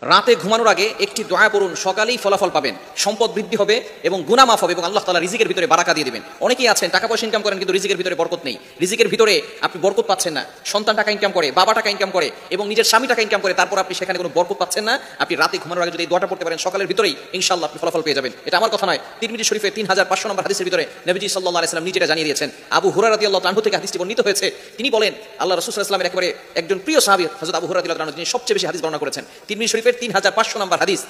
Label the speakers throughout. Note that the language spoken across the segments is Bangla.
Speaker 1: রাতে ঘুমানোর আগে একটি দোয়া পড়ুন, সকালেই ফলাফল পাবেন, সম্পদ বৃদ্ধি হবে এবং গুনাহ মাফ হবে এবং আল্লাহ তাআলা রিজিকের ভিতরে বারাকা দিয়ে দিবেন। অনেকেই আছেন টাকা পয়সা ইনকাম করেন কিন্তু রিজিকের ভিতরে বরকত নেই, রিজিকের ভিতরে আপনি বরকত পাচ্ছেন না। সন্তান টাকা ইনকাম করে, বাবা টাকা ইনকাম করে এবং নিজের স্বামী টাকা ইনকাম করে, তারপর আপনি সেখানে কোনো বরকত পাচ্ছেন না। আপনি রাতে ঘুমানোর আগে যদি এই দোয়াটা পড়তে পারেন সকালের ভিতরেই ইনশাআল্লাহ আপনি ফলাফল পেয়ে যাবেন। এটা আমার কথা নয়, তিরমিজি শরীফে 3500 নম্বর হাদিসের ভিতরে নবীজি সাল্লাল্লাহু আলাইহি ওয়াসাল্লাম নিজেরা জানিয়ে দিয়েছেন। আবু হুরায়রা রাদিয়াল্লাহু আনহু থেকে হাদিসটি বর্ণিত হয়েছে। তিনি বলেন আল্লাহ রাসূল সাল্লাল্লাহু আলাইহি ওয়াসাল্লামের একেবারে একজন প্রিয় সাহাবী হযরত আবু হুরায়রা রাদিয়াল্লাহু আনহু, যিনি সবচেয়ে বেশি হাদিস বর্ণনা করেছেন। তিরমিজি শরীফের 3500 নম্বর হাদিস।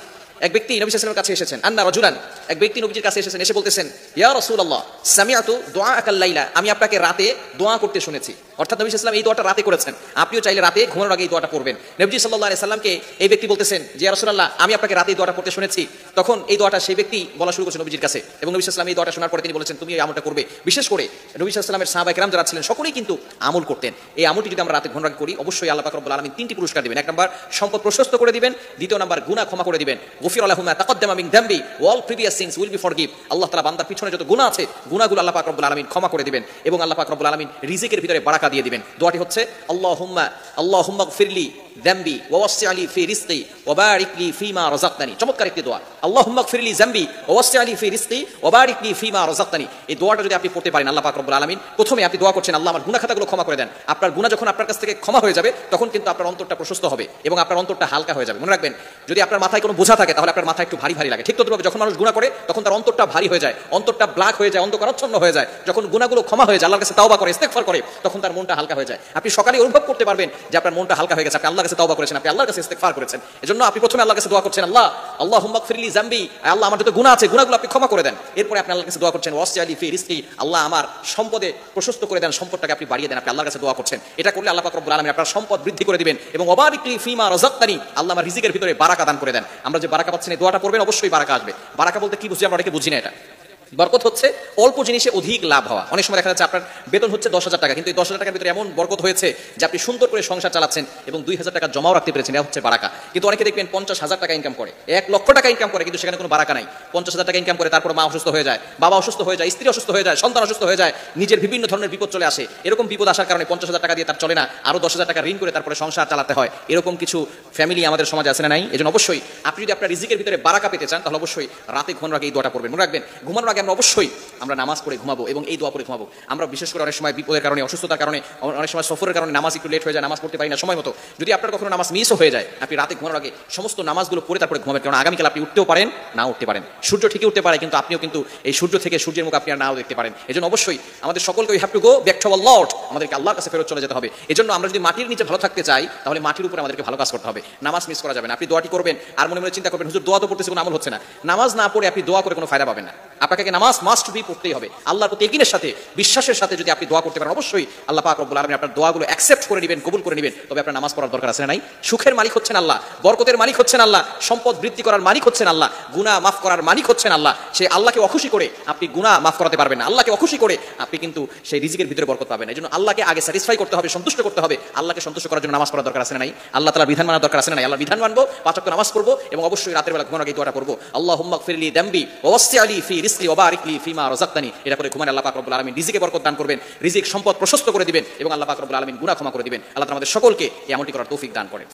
Speaker 1: এক ব্যক্তি নবী সাল্লাল্লাহু আলাইহি ওয়াসাল্লামের কাছে এসেছেন, আন্না রাজুলান, এক ব্যক্তি নবীজির কাছে এসেছেন, এসে বলতেছেন, ইয়া রাসূলুল্লাহ সামিআতু দুআআকাল লাইলা, আমি আপনাকে রাতে দোয়া করতে শুনেছি। অর্থাৎ নবী সাল্লাল্লাহু আলাইহি ওয়াসাল্লাম এই দোয়াটা রাতে করেছেন, আপনিও চাইলে রাতে ঘুমানোর আগে এই দোয়াটা পড়বেন। নবী সাল্লাল্লাহু আলাইহি ওয়াসাল্লামকে এই ব্যক্তি বলতেছেন যে ইয়া রাসূলুল্লাহ আমি আপনাকে রাতে এই দোয়াটা পড়তে শুনেছি। তখন এই দোয়াটা সেই ব্যক্তি বলা শুরু করেছেন নবীজির কাছে এবং নবী সাল্লাল্লাহু আলাইহি ওয়াসাল্লাম এই দোয়াটা শোনার পরে তিনি বলেছেন তুমি এই আমলটা করবে। বিশেষ করে নবী সাল্লাল্লাহু আলাইহি ওয়াসাল্লামের সাহাবায়ে কেরাম যারা ছিলেন সকলেই কিন্তু আমল করতেন। এই আমলটি যদি আমরা রাতে ঘুমানোর আগে করি অবশ্যই আল্লাহ পাক রব্বুল আলামিন তিনটি পুরস্কার দিবেন। এক নাম্বার সম্পদ প্রশস্ত করে দিবেন, দ্বিতীয় নাম্বার গুনাহ ক্ষমা করে দিবেন, গফির লাহুম মা তাকদ্দামা মিন যামবি ওয়া all previous sins will be forgive. আল্লাহ তাআলা বান্দার পিছনে যত গুনাহ আছে গুনাহগুলো আল্লাহ পাক রব্বুল আলামিন ক্ষমা করে দিবেন এবং আল্লাহ পাক রব্বুল আলামিন রিজিকের ভিতরে বারাকা দিয়ে দিবেন। দোয়াটি হচ্ছে আল্লাহুম্মা গফিরলি যামবি ওয়া ওয়াসসি'লি ফি রিজকি ওয়া বারিক লি ফিমা রাযাকতানি। চমৎকার একটি দোয়া, আল্লাহুম্মা গফিরলি যামবি ওয়া ওয়াসসি'লি ফি রিজকি ওয়া বারিক লি ফিমা রাযাকতানি। এই দোয়াটা যদি আপনি পড়তে পারেন আল্লাহ পাক রব্বুল আলামিন প্রথমে আপনি দোয়া করছেন আল্লাহ আমার গুনাহ খাতাগুলো ক্ষমা করে দেন। আপনার গুনাহ যখন আপনার কাছ থেকে ক্ষমা হয়ে যাবে তখন কিন্তু আপনার অন্তরটা প্রশস্ত হবে এবং আপনার অন্তরটা হালকা হয়ে যাবে। মনে রাখবেন যদি আপনার মাথায় কোনো বোঝা থাকে তাহলে আপনার মাথা একটু ভারী ভারী লাগে। ঠিক তদ্রুপ যখন মানুষ গুনাহ করে তখন তার অন্তরটা ভারী হয়ে যায়, অন্তরটা ব্ল্যাক হয়ে যায়, অন্ধকারাচ্ছন্ন হয়ে যায়। যখন গুনাহগুলো ক্ষমা হয়ে যায়, আল্লাহর কাছে তাওবা করে, ইস্তেগফার করে, তখন তার মনটা হালকা হয়ে যায়। আপনি সকালে অনুভব করতে পারবেন যে আপনার মনটা হালকা হয়ে গেছে, আপনি আল্লাহর কাছে তাওবা করেছেন, আপনি আল্লাহর কাছে ইস্তেগফার করেছেন। এজন্য আপনি প্রথমে আল্লাহর কাছে দোয়া করছেন আল্লাহুম্মা গফিরলি যামবি, আল্লাহ আমার যত গুনাহ আছে গুনাহগুলো আপনি ক্ষমা করে দেন। এরপরে আপনি আল্লাহর কাছে দোয়া করছেন ওয়াসসি'লি ফি রিজকি, আল্লাহ আমার সম্পদে প্রশস্ত করে দেন, সম্পদটাকে আপনি বাড়িয়ে দেন। আপনি আল্লাহর কাছে দোয়া করছেন। এটা করলে আল্লাহ পাক রব্বুল আলামিন আপনার সম্পদ বৃদ্ধি করে দিবেন এবং ওয়াবারিক লি ফিমা রাযাকতানি, আল্লাহ আমার রিজিকের ভিতরে বারাকা দান করে দেন। আমরা যে বারাকা পাচ্ছেন এই দোয়াটা পড়বেন অবশ্যই বারাকা আসবে। বারাকা বলতে কি বুঝি আমরা অনেকে বুঝি না। এটা বরকত হচ্ছে অল্প জিনিসে অধিক লাভ হওয়া। অনেক সময় দেখা যাচ্ছে আপনার বেতন হচ্ছে 10,000 টাকা, কিন্তু এই 10,000 টাকার ভিতরে এমন বরকত হয়েছে যে আপনি সুন্দর করে সংসার চালাচ্ছেন এবং 2,000 টাকা জমাও রাখতে পেরেছেন, এটা হচ্ছে বারাকা। কিন্তু অনেকে দেখবেন 50,000 টাকা ইনকাম করে, 1 লক্ষ টাকা ইনকাম করে, কিন্তু সেখানে কোনো বারাকা নাই। 50,000 টাকা ইনকাম করে তারপর মা অসুস্থ হয়ে যায়, বাবা অসুস্থ হয়ে যায়, স্ত্রী অসুস্থ হয়ে যায়, সন্তান অসুস্থ হয়ে যায়, নিজের বিভিন্ন ধরনের বিপদ চলে আসে। এরকম বিপদ আসার কারণে 50,000 টাকা দিয়ে তার চলে না, আরো 10,000 টাকা ঋণ করে তারপরে সংসার চালাতে হয়। এরকম কিছু ফ্যামিলি আমাদের সমাজে আছে না নাই? এজন্য অবশ্যই আপনি যদি আপনার রিজিকের ভিতরে বারাকা পেতে চান তাহলে অবশ্যই রাতে ঘুমানোর আগে এই দোয়াটা পড়বেন। মনে রাখবেন ঘুমানোর আগে আমরা অবশ্যই আমরা নামাজ পড়ে ঘুমাবো এবং এই দোয়া পড়ে ঘুমাবো। আমরা বিশেষ করে অনেক সময় বিপদের কারণে, অসুস্থতার কারণে, অনেক সময় সফরের কারণে নামাজ একটু লেট হয়ে যায়, নামাজ পড়তে পারি না সময় মতো। যদি আপনার কখনো নামাজ মিসও হয়ে যায়, আপনি রাতে ঘুমানোর আগে সমস্ত নামাজগুলো পড়ে তারপরে ঘুমাবেন, কারণ আগামীকাল আপনি উঠতেও পারেন না উঠতে পারেন। সূর্য ঠিকই উঠতে পারে কিন্তু আপনিও কিন্তু এই সূর্য থেকে সূর্যের মুখ আপনি আর নাও দেখতে পারেন। এজন্য অবশ্যই আমাদের সকলকে we have to go back to our Lord, আমাদেরকে আল্লাহর কাছে ফেরত চলে যেতে হবে। এজন্য আমরা যদি মাটির নিচে ভালো থাকতে চাই তাহলে মাটির উপরে আমাদেরকে ভালো কাজ করতে হবে, নামাজ মিস করা যাবে না। আপনি দোয়াটি করবেন আর মনে মনে চিন্তা করবেন হুজুর দোয়া তো পড়তেছে কোনো আমল হচ্ছে না। নামাজ না পড়ে আপনি দোয়া করে কোনো ফায়দা পাবেন না। আপনাকে নামাজ মাস্ট বি পড়তেই হবে। আল্লাহর প্রতি ইয়াকিনের সাথে, বিশ্বাসের সাথে যদি আপনি দোয়া করতে পারেন অবশ্যই আল্লাহ পাক রব্বুল আলামিন আপনার দোয়াগুলো অ্যাকসেপ্ট করে নেবেন, কবুল করে নেবেন। তবে আপনার নামাজ পড়ার দরকার আছে না নাই? সুখের মালিক হচ্ছেন আল্লাহ, বরকতের মালিক হচ্ছেন আল্লাহ, সম্পদ বৃদ্ধি করার মালিক হচ্ছেন আল্লাহ, গুনাহ মাফ করার মালিক হচ্ছেন আল্লাহ। সেই আল্লাহকে অখুশি করে আপনি গুনাহ মাফ করাতে পারবেন না। আল্লাহকে অখুশি করে আপনি কিন্তু সেই রিজিকের ভিতরে বরকত পাবেন না। এজন্য আল্লাহকে আগে স্যাটিসফাই করতে হবে, সন্তুষ্ট করতে হবে। আল্লাহকে সন্তুষ্ট করার জন্য নামাজ পড়ার দরকার আছে না নাই? আল্লাহ তাআলার বিধান মানার দরকার আছে না নাই? আল্লাহর বিধান মানবো, 5 ওয়াক্ত নামাজ পড়বো এবং অবশ্যই রাতের বেলা ঘুমানোর আগে দোয়াটা করবো আল্লাহুম্মা গফিরলি যামবি ওয়া ওয়াসসি'লি ফি রিজকি ওয়া বারিক লি ফিমা রাযাকতানি। এটা করে ঘুমালে আল্লাহ পাক রব্বুল আলামিন রিজিকে বরকত দান করবেন, রিজিক সম্পদ প্রশস্ত করে দিবেন এবং আল্লাহ পাক রব্বুল আলামিন গুনাহ ক্ষমা করে দিবেন। আল্লাহ তাআলা আমাদের সকলকে এই আমলটি করার তৌফিক দান করেন।